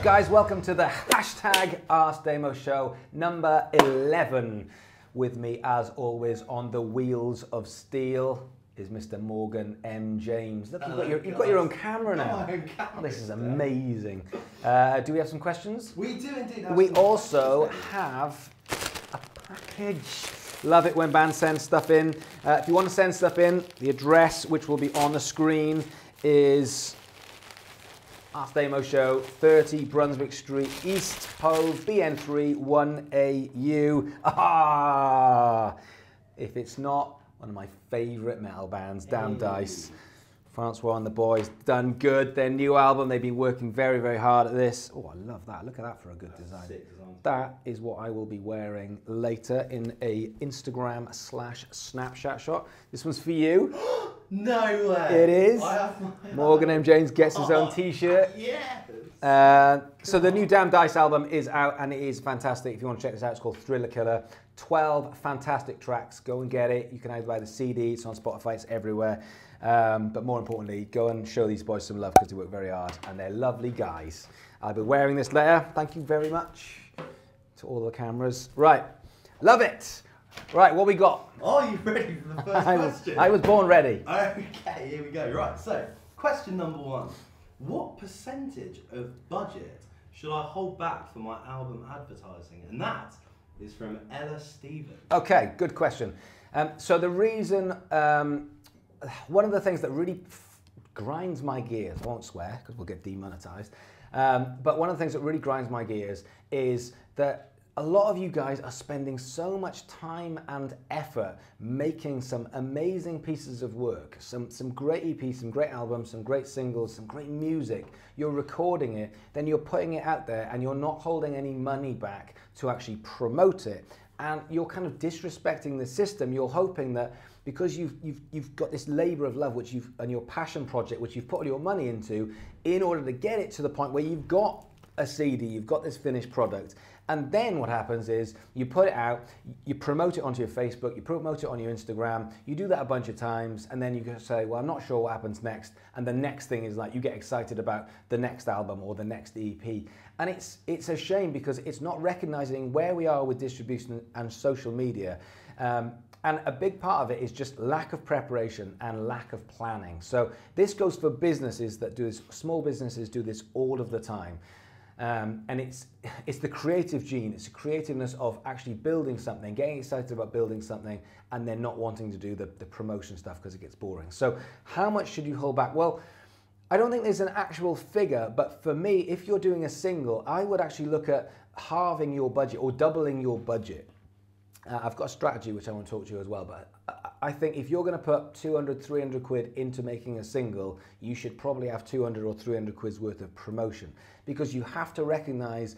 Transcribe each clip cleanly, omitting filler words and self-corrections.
guys? Welcome to the hashtag Ask Damo show number 11. With me, as always, on the wheels of steel is Mr. Morgan M. James. Look, you've got your own camera now. Oh, this is amazing. Do we have some questions? We do indeed. We also have a package. Love it when bands send stuff in. If you want to send stuff in, the address, which will be on the screen, is Ask Damo Show, 30 Brunswick Street, East, Hove, BN3 1AU. Ah! If it's not one of my favourite metal bands, Damn Dice, Francois and the boys, done good. Their new album, they've been working very, very hard at this. Oh, I love that. Look at that for a good design. That is what I will be wearing later in a Instagram/Snapchat shot. This one's for you. No way. It is. I have Morgan M. James gets his own t-shirt. Yes. So the new Damn Dice album is out and it is fantastic. If you want to check this out, it's called Thriller Killer. 12 fantastic tracks. Go and get it. You can either buy the CD, it's on Spotify, it's everywhere. But more importantly, go and show these boys some love because they work very hard and they're lovely guys. I'll be wearing this later. Thank you very much to all the cameras. Right, love it. Right, what we got? Are you ready for the first question? I was born ready. Okay, here we go. Right, so question number one. What percentage of budget should I hold back for my album advertising? And that is from Ella Stevens. Okay, good question. So the reason, one of the things that really grinds my gears, I won't swear because we'll get demonetized, but one of the things that really grinds my gears is that a lot of you guys are spending so much time and effort making some amazing pieces of work, some great EPs, some great albums, some great singles, some great music. You're recording it, then you're putting it out there and you're not holding any money back to actually promote it. And you're kind of disrespecting the system. You're hoping that because you've got this labor of love and your passion project, which you've put all your money into, in order to get it to the point where you've got a CD, you've got this finished product. And then what happens is you put it out, you promote it onto your Facebook, you promote it on your Instagram, you do that a bunch of times, and then you can say, well, I'm not sure what happens next. And the next thing is like you get excited about the next album or the next EP. And it's a shame because it's not recognizing where we are with distribution and social media. And a big part of it is just lack of preparation and lack of planning. So this goes for businesses that do this, small businesses do this all of the time. And it's the creative gene, it's the creativeness of actually building something, getting excited about building something, and then not wanting to do the promotion stuff because it gets boring. So how much should you hold back? Well, I don't think there's an actual figure, but for me, if you're doing a single, I would actually look at halving your budget or doubling your budget. I've got a strategy which I want to talk to you as well, but I think if you're going to put 200, 300 quid into making a single, you should probably have 200 or 300 quid's worth of promotion because you have to recognize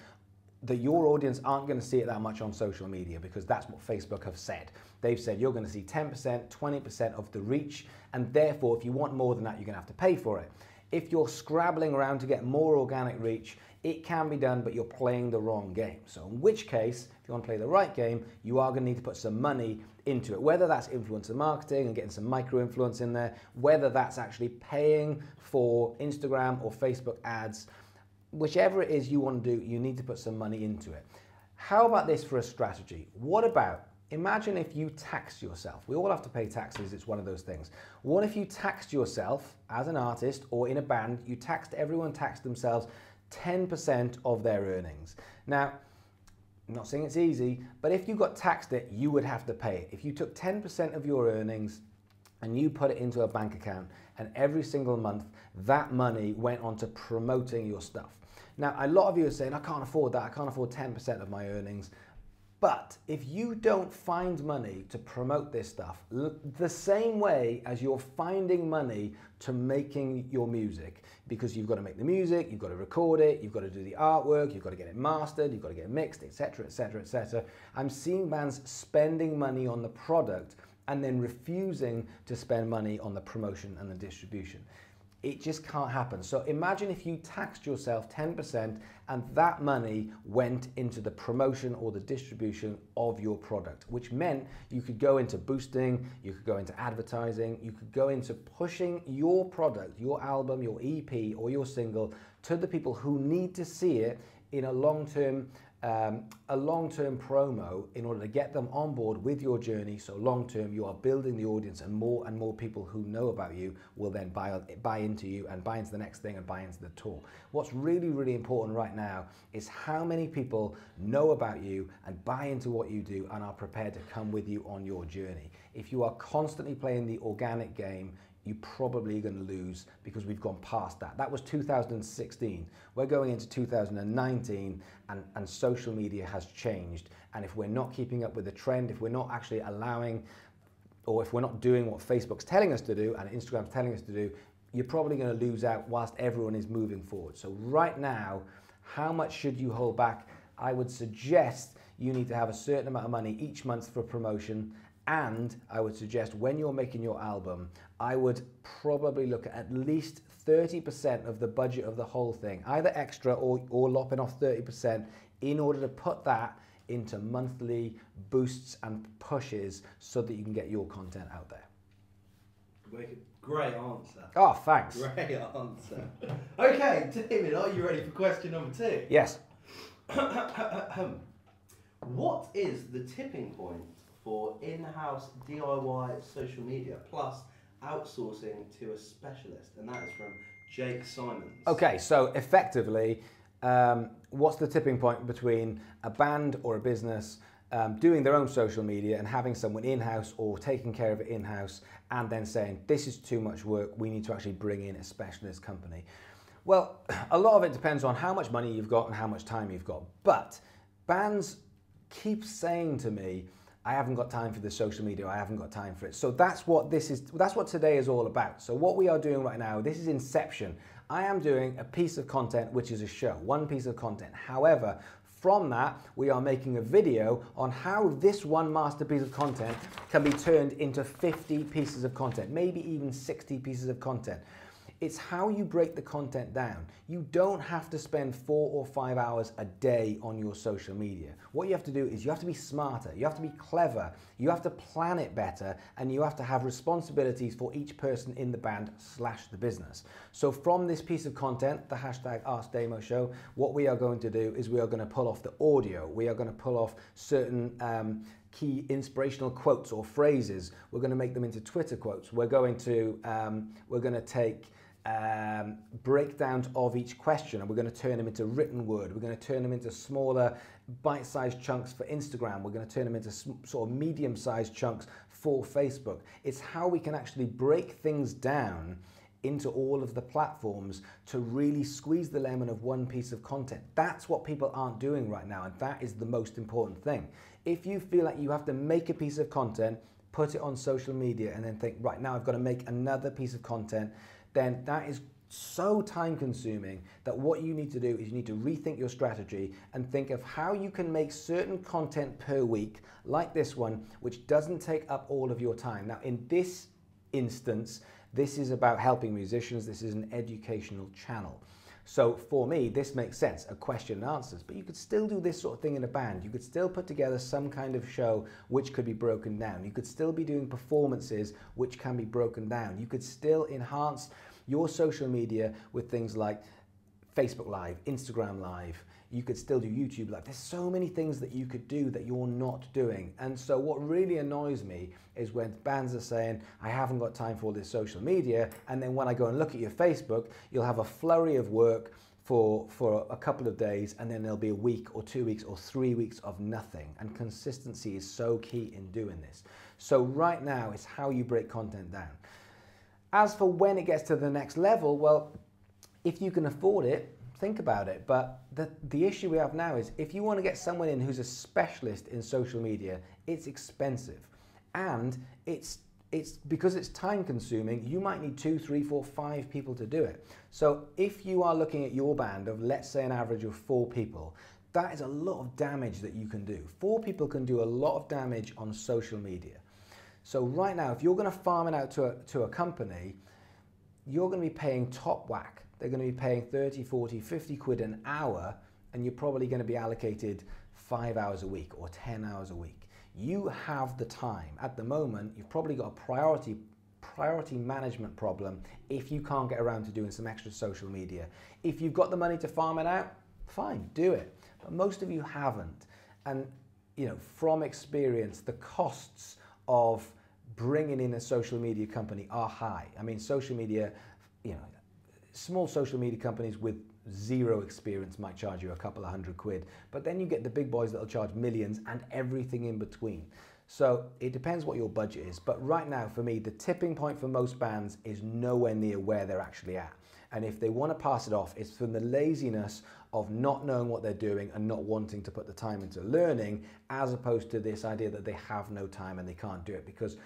that your audience aren't going to see it that much on social media because that's what Facebook have said. They've said you're going to see 10%, 20% of the reach, and therefore if you want more than that, you're going to have to pay for it. If you're scrabbling around to get more organic reach, it can be done, but you're playing the wrong game. So in which case, if you want to play the right game, you are going to need to put some money into it, whether that's influencer marketing and getting some micro influence in there, whether that's actually paying for Instagram or Facebook ads, whichever it is you want to do, you need to put some money into it. How about this for a strategy? What about, imagine if you taxed yourself. We all have to pay taxes, it's one of those things. What if you taxed yourself as an artist or in a band, everyone taxed themselves 10% of their earnings. Now, I'm not saying it's easy, but if you got taxed it, you would have to pay it. If you took 10% of your earnings and you put it into a bank account and every single month that money went on to promoting your stuff. Now, a lot of you are saying, I can't afford that, I can't afford 10% of my earnings. But if you don't find money to promote this stuff, the same way as you're finding money to making your music, because you've got to make the music, you've got to record it, you've got to do the artwork, you've got to get it mastered, you've got to get it mixed, etc., etc., etc. I'm seeing bands spending money on the product and then refusing to spend money on the promotion and the distribution. It just can't happen. So imagine if you taxed yourself 10% and that money went into the promotion or the distribution of your product, which meant you could go into boosting, you could go into advertising, you could go into pushing your product, your album, your EP or your single to the people who need to see it in a long-term promo in order to get them on board with your journey. So long term, you are building the audience, and more people who know about you will then buy into you and buy into the next thing and buy into the tour. What's really, really important right now is how many people know about you and buy into what you do and are prepared to come with you on your journey. If you are constantly playing the organic game, you're probably going to lose, because we've gone past that. That was 2016. We're going into 2019 and social media has changed. And if we're not keeping up with the trend, if we're not actually allowing, or if we're not doing what Facebook's telling us to do and Instagram's telling us to do, you're probably going to lose out whilst everyone is moving forward. So right now, how much should you hold back? I would suggest you need to have a certain amount of money each month for promotion. And I would suggest when you're making your album, I would probably look at least 30% of the budget of the whole thing, either extra or lopping off 30% in order to put that into monthly boosts and pushes so that you can get your content out there. Great answer. Oh, thanks. Great answer. Okay, David, are you ready for question number 2? Yes. What is the tipping point for in-house DIY social media plus outsourcing to a specialist? And that is from Jake Simons. Okay, so effectively, what's the tipping point between a band or a business doing their own social media and having someone in-house or taking care of it in-house and then saying, this is too much work, we need to actually bring in a specialist company? Well, a lot of it depends on how much money you've got and how much time you've got. But bands keep saying to me, I haven't got time for the social media, I haven't got time for it. So that's what today is all about. So what we are doing right now, this is Inception. I am doing a piece of content, which is a show, one piece of content. However, from that, we are making a video on how this one masterpiece of content can be turned into 50 pieces of content, maybe even 60 pieces of content. It's how you break the content down. You don't have to spend 4 or 5 hours a day on your social media. What you have to do is you have to be smarter, you have to be clever, you have to plan it better, and you have to have responsibilities for each person in the band / the business. So from this piece of content, the hashtag #AskDamoShow, what we are going to do is we are going to pull off the audio, we are going to pull off certain key inspirational quotes or phrases. We're going to make them into Twitter quotes. We're going to take breakdowns of each question, and we're going to turn them into written word. We're going to turn them into smaller bite-sized chunks for Instagram. We're going to turn them into sort of medium-sized chunks for Facebook. It's how we can actually break things down into all of the platforms to really squeeze the lemon of one piece of content. That's what people aren't doing right now, and that is the most important thing. If you feel like you have to make a piece of content, put it on social media, and then think, right, now I've got to make another piece of content, then that is so time consuming that what you need to do is you need to rethink your strategy and think of how you can make certain content per week, like this one, which doesn't take up all of your time. Now, in this instance, this is about helping musicians. This is an educational channel. So for me, this makes sense, a question and answers, but you could still do this sort of thing in a band. You could still put together some kind of show which could be broken down. You could still be doing performances which can be broken down. You could still enhance your social media with things like Facebook Live, Instagram Live. You could still do YouTube Live. There's so many things that you could do that you're not doing. And so what really annoys me is when bands are saying, I haven't got time for all this social media, and then when I go and look at your Facebook, you'll have a flurry of work for a couple of days, and then there'll be a week or 2 weeks or 3 weeks of nothing. And consistency is so key in doing this. So right now, it's how you break content down. As for when it gets to the next level, well, if you can afford it, think about it. But the issue we have now is if you want to get someone in who's a specialist in social media, it's expensive. And it's because it's time consuming, you might need 2, 3, 4, 5 people to do it. So if you are looking at your band of, let's say, an average of 4 people, that is a lot of damage that you can do. 4 people can do a lot of damage on social media. So right now, if you're going to farm it out to a company, you're going to be paying top whack. They're going to be paying 30, 40, 50 quid an hour, and you're probably going to be allocated 5 hours a week or 10 hours a week. You have the time. At the moment, you've probably got a priority management problem if you can't get around to doing some extra social media. If you've got the money to farm it out, fine, do it. But most of you haven't. And you know, from experience, the costs of bringing in a social media company are high. I mean, social media, you know, small social media companies with zero experience might charge you a couple of £100, but then you get the big boys that'll charge millions and everything in between. So it depends what your budget is. But right now, for me, the tipping point for most bands is nowhere near where they're actually at. And if they want to pass it off, it's from the laziness of not knowing what they're doing and not wanting to put the time into learning, as opposed to this idea that they have no time and they can't do it. Because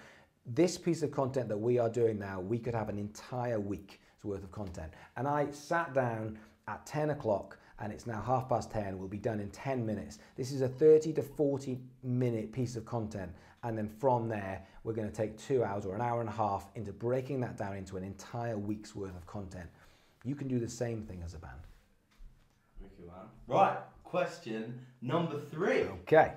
this piece of content that we are doing now, we could have an entire week's worth of content. And I sat down at 10 o'clock and it's now 10:30, we'll be done in 10 minutes. This is a 30 to 40 minute piece of content. And then from there, we're going to take 2 hours or an hour and a half into breaking that down into an entire week's worth of content. You can do the same thing as a band. Thank you, man. Right, question number 3. Okay.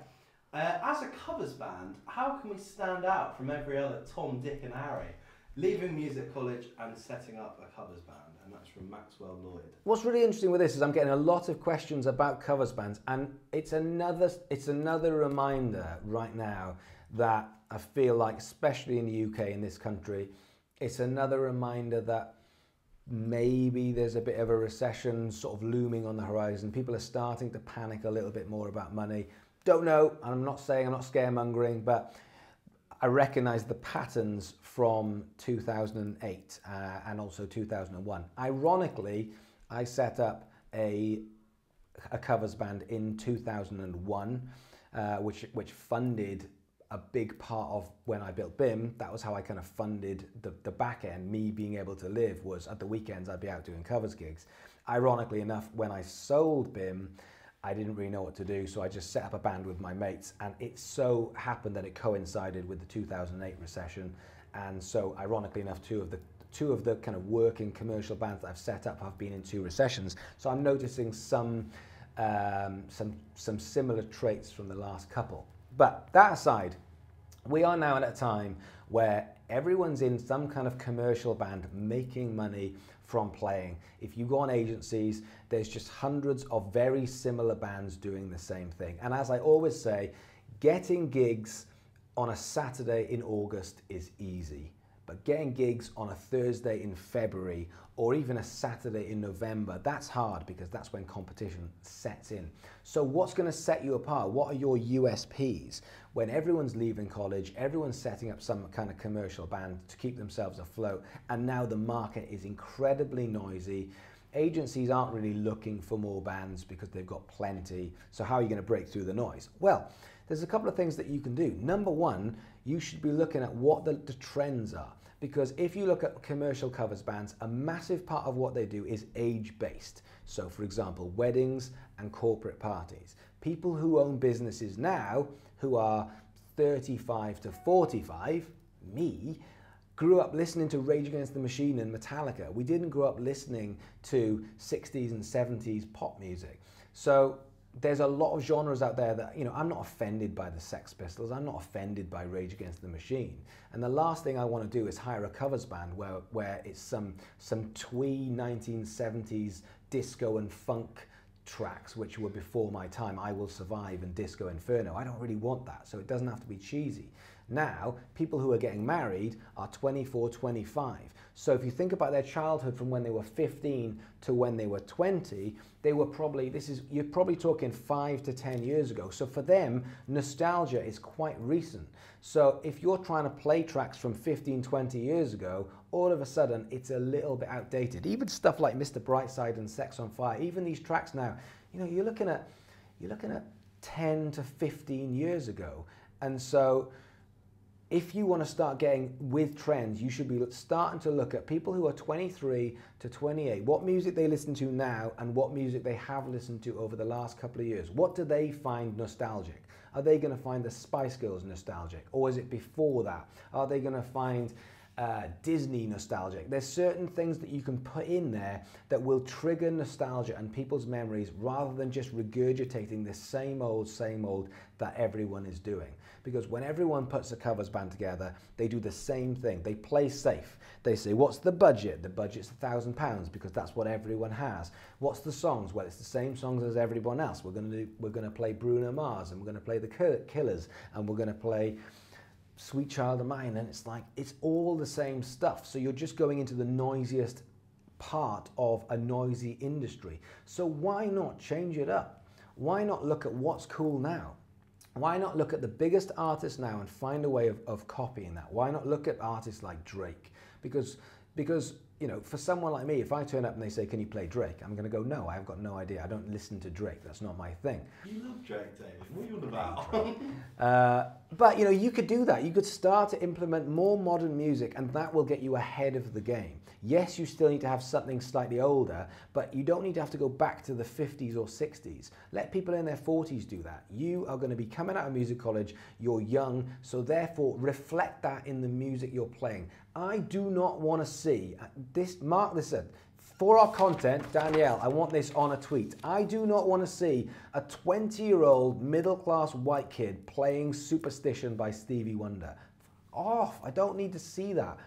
As a covers band, how can we stand out from every other Tom, Dick and Harry, leaving music college and setting up a covers band? And that's from Maxwell Lloyd. What's really interesting with this is I'm getting a lot of questions about covers bands, and it's another reminder right now that I feel like, especially in the UK, in this country, it's another reminder that maybe there's a bit of a recession sort of looming on the horizon. People are starting to panic a little bit more about money. Don't know, and I'm not scaremongering, but I recognize the patterns from 2008 and also 2001. Ironically, I set up a covers band in 2001, which funded a big part of when I built BIM. That was how I kind of funded the back end. Me being able to live was at the weekends I'd be out doing covers gigs. Ironically enough, when I sold BIM, I didn't really know what to do, so I just set up a band with my mates, and it so happened that it coincided with the 2008 recession. And so ironically enough, two of the kind of working commercial bands that I've set up have been in 2 recessions. So I'm noticing some similar traits from the last couple. But that aside, we are now at a time where everyone's in some kind of commercial band making money from playing. If you go on agencies, there's just hundreds of very similar bands doing the same thing. And as I always say, getting gigs on a Saturday in August is easy. But getting gigs on a Thursday in February or even a Saturday in November, that's hard, because that's when competition sets in. So what's going to set you apart? What are your USPs? When everyone's leaving college, everyone's setting up some kind of commercial band to keep themselves afloat, and now the market is incredibly noisy. Agencies aren't really looking for more bands because they've got plenty. So how are you going to break through the noise? Well, there's a couple of things that you can do. Number one, you should be looking at what the trends are. Because if you look at commercial covers bands, a massive part of what they do is age-based. So for example, weddings and corporate parties. People who own businesses now, who are 35 to 45, me, grew up listening to Rage Against the Machine and Metallica. We didn't grow up listening to 60s and 70s pop music. So there's a lot of genres out there that, you know, I'm not offended by the Sex Pistols, I'm not offended by Rage Against the Machine. And the last thing I want to do is hire a covers band where it's some twee 1970s disco and funk tracks which were before my time, I Will Survive and Disco Inferno. I don't really want that, so it doesn't have to be cheesy. Now, people who are getting married are 24, 25. So if you think about their childhood from when they were 15 to when they were 20, they were probably, you're probably talking 5 to 10 years ago. So for them, nostalgia is quite recent. So if you're trying to play tracks from 15, 20 years ago, all of a sudden it's a little bit outdated. Even stuff like Mr. Brightside and Sex on Fire, even these tracks now, you know, you're looking at 10 to 15 years ago. And so if you want to start getting with trends, you should be starting to look at people who are 23 to 28, what music they listen to now and what music they have listened to over the last couple of years. What do they find nostalgic? Are they going to find the Spice Girls nostalgic? Or is it before that? Are they going to find Disney nostalgic. There's certain things that you can put in there that will trigger nostalgia and people's memories rather than just regurgitating the same old that everyone is doing. Because when everyone puts a covers band together, they do the same thing. They play safe. They say, what's the budget? The budget's £1,000 because that's what everyone has. What's the songs? Well, it's the same songs as everyone else. We're going to play Bruno Mars, and we're going to play the Killers, and we're going to play Sweet Child of Mine, and it's like, it's all the same stuff. So you're just going into the noisiest part of a noisy industry. So why not change it up? Why not look at what's cool now? Why not look at the biggest artists now and find a way of copying that? Why not look at artists like Drake? Because you know, for someone like me, if I turn up and they say, can you play Drake? I'm going to go, no, I've got no idea. I don't listen to Drake. That's not my thing. You love Drake, David. What are you on about? But, you know, you could do that. You could start to implement more modern music, and that will get you ahead of the game. Yes, you still need to have something slightly older, but you don't need to have to go back to the 50s or 60s. Let people in their 40s do that. You are going to be coming out of music college. You're young, so therefore reflect that in the music you're playing. I do not want to see this. Mark this in. For our content, Danielle, I want this on a tweet. I do not want to see a 20-year-old middle-class white kid playing Superstition by Stevie Wonder. Off. I don't need to see that.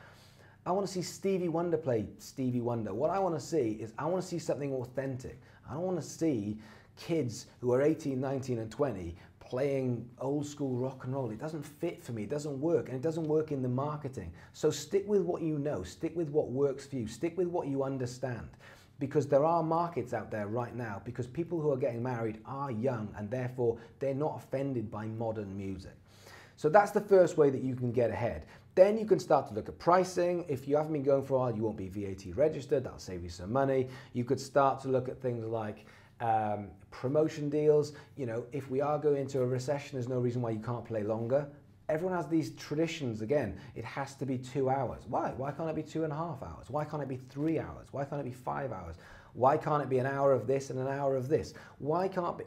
I want to see Stevie Wonder play Stevie Wonder. What I want to see is I want to see something authentic. I don't want to see kids who are 18, 19 and 20 playing old school rock and roll. It doesn't fit for me, it doesn't work, and it doesn't work in the marketing. So stick with what you know, stick with what works for you, stick with what you understand. Because there are markets out there right now, because people who are getting married are young and therefore they're not offended by modern music. So that's the first way that you can get ahead. Then you can start to look at pricing. If you haven't been going for a while, you won't be VAT registered, that'll save you some money. You could start to look at things like promotion deals. You know, if we are going into a recession, there's no reason why you can't play longer. Everyone has these traditions again. It has to be 2 hours. Why? Why can't it be 2.5 hours? Why can't it be 3 hours? Why can't it be 5 hours? Why can't it be an hour of this and an hour of this? Why can't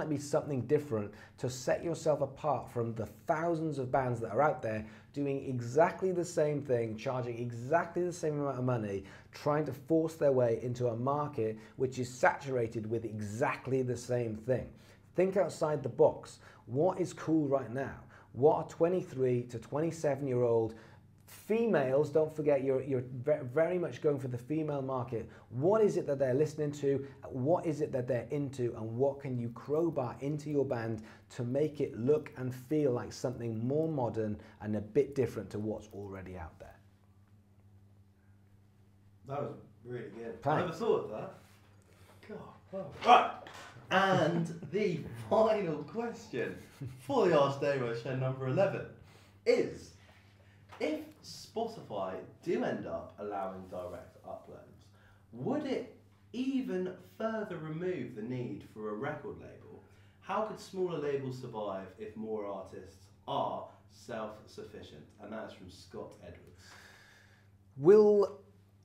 it be something different to set yourself apart from the thousands of bands that are out there doing exactly the same thing, charging exactly the same amount of money, trying to force their way into a market which is saturated with exactly the same thing? Think outside the box. What is cool right now? What are 23 to 27-year-old females, don't forget you're very much going for the female market. What is it that they're listening to? What is it that they're into? And what can you crowbar into your band to make it look and feel like something more modern and a bit different to what's already out there? That was really good. Thanks. I never thought of that. God. Wow. Right. And the final question for the Ask Damo show number 11 is, if Spotify do end up allowing direct uploads, would it even further remove the need for a record label? How could smaller labels survive if more artists are self-sufficient? And that's from Scott Edwards.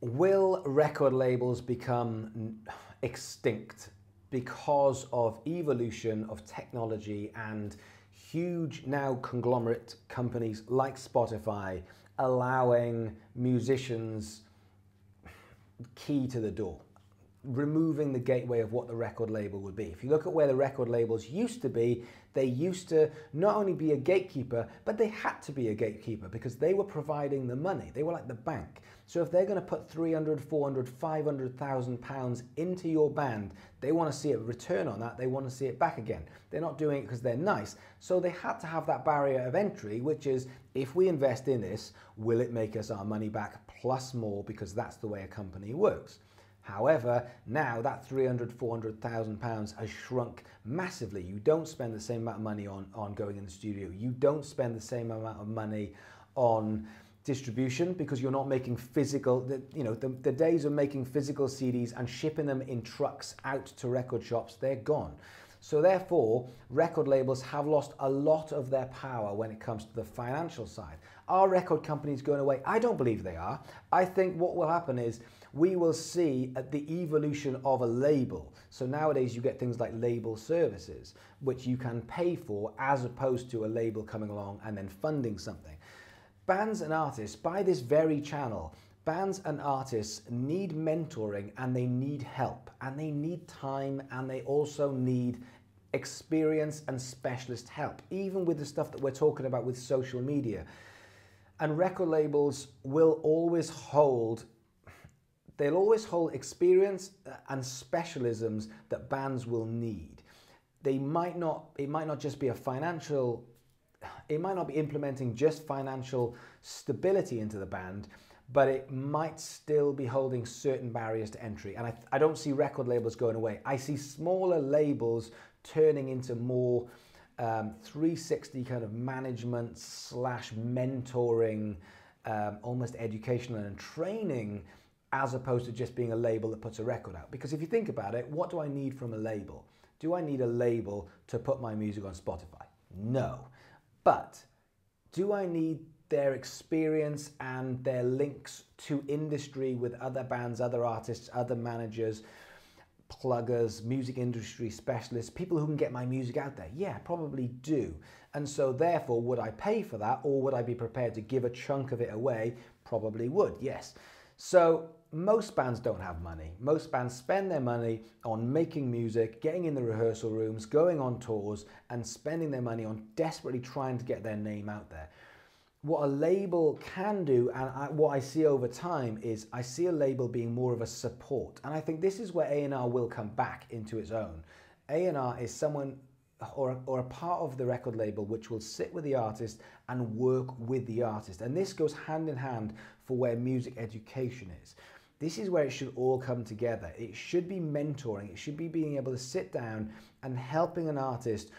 Will record labels become extinct because of evolution of technology and huge now conglomerate companies like Spotify allowing musicians key to the door, removing the gateway of what the record label would be? If you look at where the record labels used to be, they used to not only be a gatekeeper, but they had to be a gatekeeper because they were providing the money. They were like the bank. So if they're going to put 300, 400, 500,000 pounds into your band, they want to see a return on that. They want to see it back again. They're not doing it because they're nice. So they had to have that barrier of entry, which is, if we invest in this, will it make us our money back plus more, because that's the way a company works. However, now that 300, 400,000 pounds has shrunk massively. You don't spend the same amount of money on going in the studio. You don't spend the same amount of money on distribution because you're not making physical, the days of making physical CDs and shipping them in trucks out to record shops, they're gone. So therefore, record labels have lost a lot of their power when it comes to the financial side. Are record companies going away? I don't believe they are. I think what will happen is we will see the evolution of a label. So nowadays you get things like label services, which you can pay for as opposed to a label coming along and then funding something. bands and artists, by this very channel, bands and artists need mentoring, and they need help, and they need time, and they also need experience and specialist help, even with the stuff that we're talking about with social media. And record labels will always hold, they'll always hold experience and specialisms that bands will need. It might not just be a financial, it might not be implementing just financial stability into the band, but it might still be holding certain barriers to entry. And I don't see record labels going away. I see smaller labels turning into more 360 kind of management slash mentoring, almost educational and training, as opposed to just being a label that puts a record out. Because if you think about it, what do I need from a label? Do I need a label to put my music on Spotify? No. But do I need their experience and their links to industry with other bands, other artists, other managers, pluggers, music industry specialists, people who can get my music out there? Yeah, probably do. And so therefore, would I pay for that, or would I be prepared to give a chunk of it away? Probably would, yes. So most bands don't have money. Most bands spend their money on making music, getting in the rehearsal rooms, going on tours, and spending their money on desperately trying to get their name out there. What a label can do, and what I see over time, is I see a label being more of a support. And I think this is where A&R will come back into its own. A&R is someone or a part of the record label which will sit with the artist and work with the artist. And this goes hand in hand for where music education is. This is where it should all come together. It should be mentoring. It should be being able to sit down and helping an artist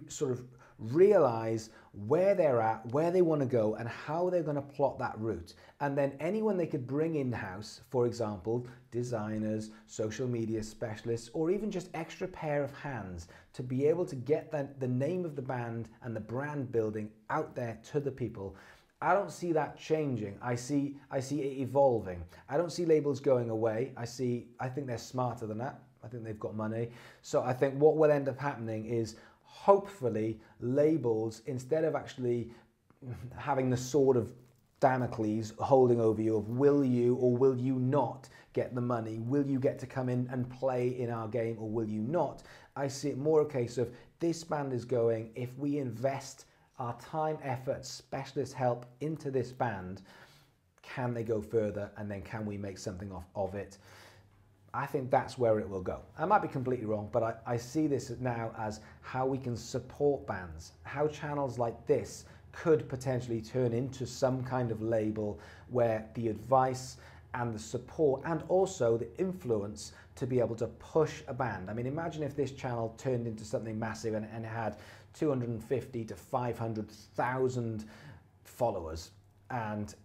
sort of realize where they're at, where they want to go, and how they're going to plot that route. And then anyone they could bring in-house, for example, designers, social media specialists, or even just extra pair of hands to be able to get the name of the band and the brand building out there to the people. I don't see that changing. I see it evolving. I don't see labels going away. I think they're smarter than that. I think they've got money. So I think what will end up happening is, hopefully, labels, instead of actually having the sword of Damocles holding over you of will you or will you not get the money, will you get to come in and play in our game or will you not, I see it more a case of, this band is going, if we invest our time, effort, specialist help into this band, can they go further, and then can we make something of it? I think that's where it will go. I might be completely wrong, but I see this now as how we can support bands, how channels like this could potentially turn into some kind of label where the advice and the support and also the influence to be able to push a band. I mean, imagine if this channel turned into something massive and it had 250 to 500,000 followers and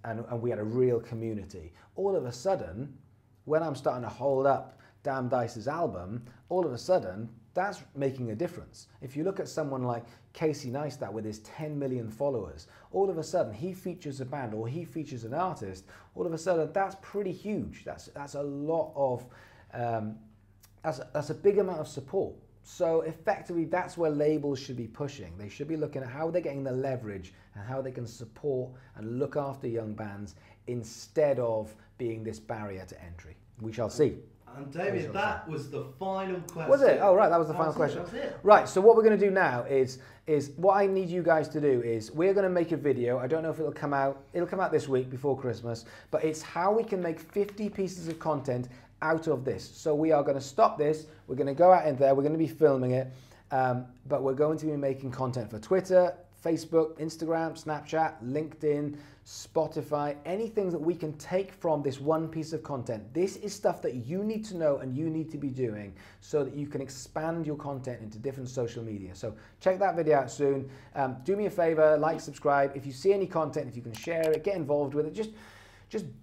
we had a real community. All of a sudden, when I'm starting to hold up Damn Dice's album, all of a sudden, that's making a difference. If you look at someone like Casey Neistat with his 10 million followers, all of a sudden he features a band or he features an artist, all of a sudden that's pretty huge. That's a lot of, that's a big amount of support. So effectively, that's where labels should be pushing. They should be looking at how they're getting the leverage and how they can support and look after young bands instead of being this barrier to entry. We shall see. And Damian, that was the final question. Was it? Oh, right, that was the final question. That was it. Right, so what we're going to do now is what I need you guys to do is, we're going to make a video. I don't know if it'll come out this week before Christmas, but it's how we can make 50 pieces of content out of this. So we are going to stop this. We're going to go out in there. We're going to be filming it, but we're going to be making content for Twitter, Facebook, Instagram, Snapchat, LinkedIn, Spotify, anything that we can take from this one piece of content. This is stuff that you need to know and you need to be doing so that you can expand your content into different social media. So check that video out soon. Do me a favor, like, subscribe. If you see any content, if you can share it, get involved with it, just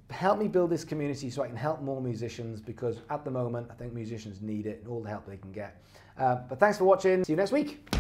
help me build this community so I can help more musicians, because at the moment I think musicians need it and all the help they can get. But thanks for watching. See you next week.